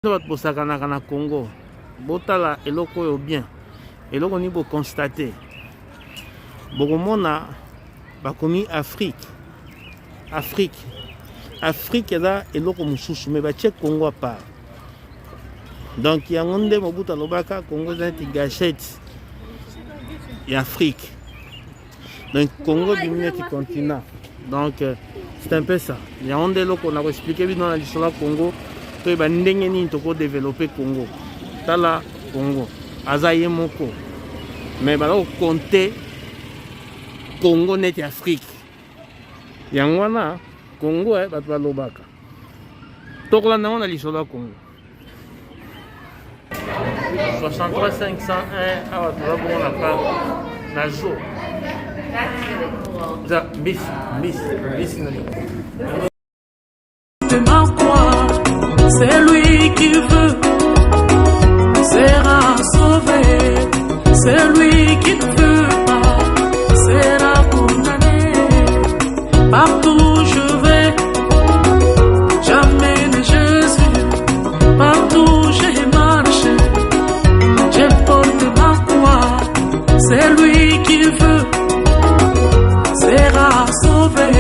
Bato bosakanaka na Congo botala eloko oyo bien eloko ni boconstate bokomona bakomi Afrique eza eloko mosusu me batie Congo à part. Donc yango nde Mobutu alobaka Congo eza neti gâchette ya Afrique. Donc Congo bimi neti continent. Donc c'est un peu ça. Yango nde eloko na koexplike bino na lisolo ya Congo to ba ndenge nini toko développer Congo. Tala Congo aza ye moko mais balo compter Congo neti Afrique. Yango wana Congo bato balobaka tokolanda ngo na lisolo ya Congo 63 501 awa tozabongo na pa na jour za bis na c'est lui qui veut sera sauvé, c'est lui qui ne veut pas sera condamné. Partout je vais, j'amène Jésus. Partout j'ai marché, je porte ma croix. C'est lui qui veut sera sauvé,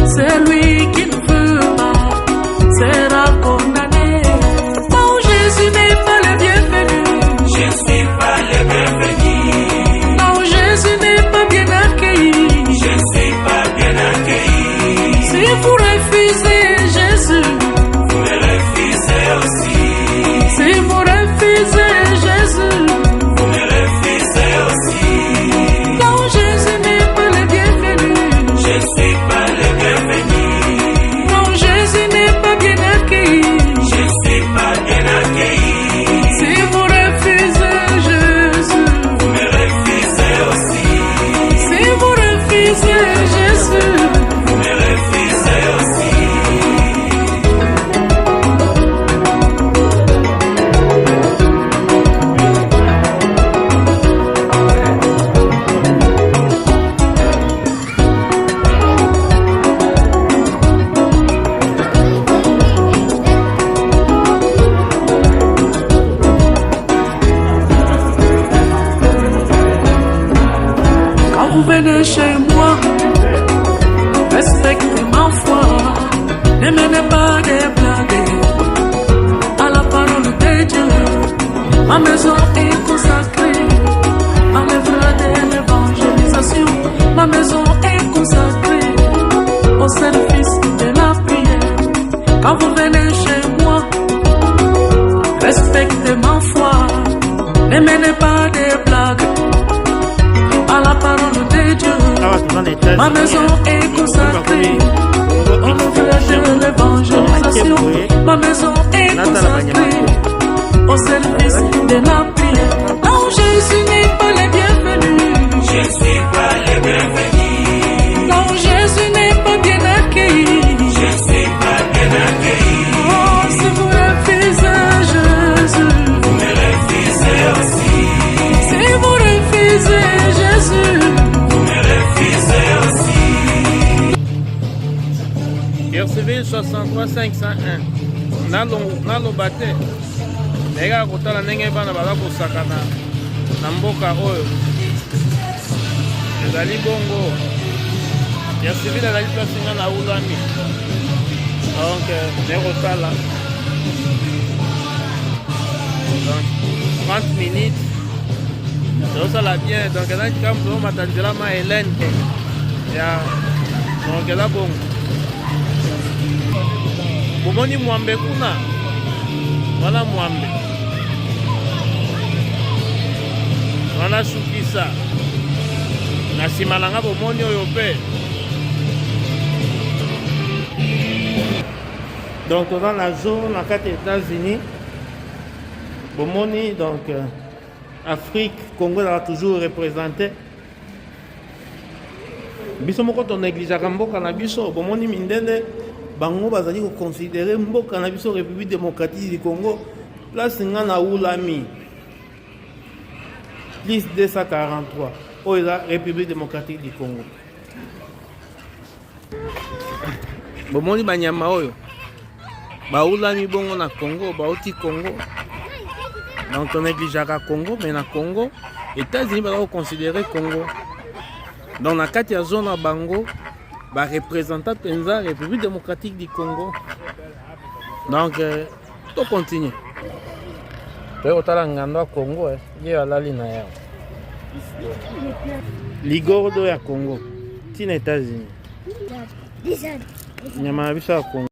c'est lui qui ne veut pas sera condamné. Non, Jésus n'est pas le bienvenu. Je ne suis pas le bienvenu. Non, Jésus n'est pas bien accueilli. Je ne suis pas bien accueilli. Si vous refusez Jésus, vous me refusez aussi. Si vous refusez Jésus, vous me refusez aussi. Non, Jésus n'est pas le bienvenu. Je ne suis pas le bienvenu. Non, Jésus n'est pas bien accueilli. Je ne suis pas bien accueilli. Si vous refusez Jésus, vous me refusez aussi. Si vous refusez Jésus, vous me refusez aussi. Vous venez chez moi, respectez ma foi, ne menez pas des blagues à la parole de Dieu. Ma maison est consacrée à l'œuvre de l'évangélisation. Ma maison est consacrée au service de la prière. Quand vous venez chez moi, respectez ma foi, ne menez pas des blagues à la parole de Dieu. Ma maison est consacrée au œuvre de l'évangélisation. Ma maison est consacrée au service de la prière. Non, Jésus n'est pas le bienvenu. Je ne suis pas le bienvenu. Non, Jésus n'est pas bien accueilli. Je ne suis pas bien accueilli. Oh, si vous refusez Jésus, vous me refusez aussi. Si vous refusez Jésus, vous me refusez aussi. RCV 63 501 naloba te ndenge kotala ndenge bana baza kosakana na mboka oyo ezali bongo RCV ezali place nga na ulami donc ndenge kotala 30 minutes tozosala bien donc eza likambo tozomata nzela ma Hélène ya donc eza bongo bomoni mwambe kuna wana mwambe wana sukisa na nsima na nga bomoni oyo mpe donc toza na jour na kati ya États-Unis bomoni donc Afrique Congo ezala toujours représenté biso moko tonegligeaka mboka na biso bomoni mindende bango bazali koconsidere mboka na biso République démocratique du Congo place nga na ulami plus 243 oyo eza République démocratique du Congo. Bomoni banyama oyo baulami bongo na Congo, bauti Congo. Donc on négligeaka Congo, mais na Congo, États-Unis va considérer Congo. Donc na kati ya zone bango, ba représentant penza République démocratique du Congo. Donc to continue. Pe otala ngando Congo ye alali na yao. Ligordo ya Congo. Tina États-Unis. Nyama biso ya Congo.